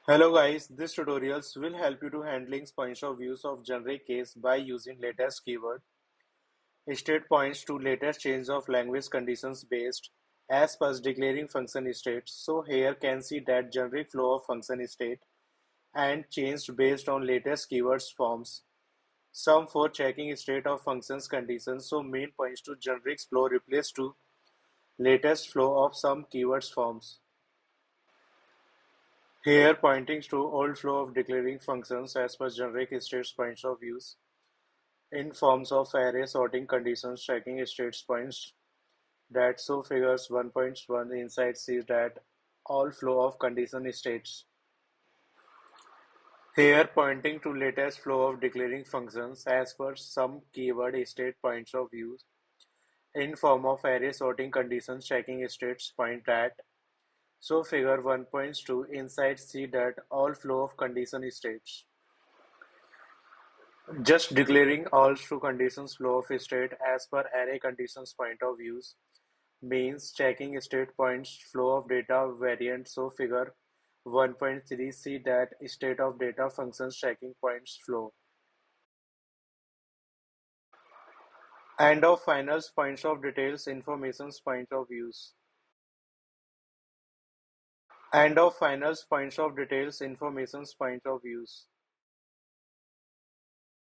Hello guys, this tutorials will help you to handling points of views of generic case by using latest keyword, state points to latest change of language conditions based as per declaring function state. So here can see that generic flow of function state and changed based on latest keywords forms. Some for checking state of functions conditions. So main points to generic flow replaced to latest flow of some keywords forms. Here pointing to old flow of declaring functions as per generic states points of views in forms of array sorting conditions checking states points that so figures 1.1 inside C that all flow of condition states. Here pointing to latest flow of declaring functions as per some keyword state points of views in form of array sorting conditions checking states point at so figure 1.2 inside C that all flow of condition states. Just declaring all true conditions flow of state as per array conditions point of views means checking state points flow of data variant. So figure 1.3 see that state of data functions checking points flow. End of finals points of details informations point of views. End of finals points of details informations point of views.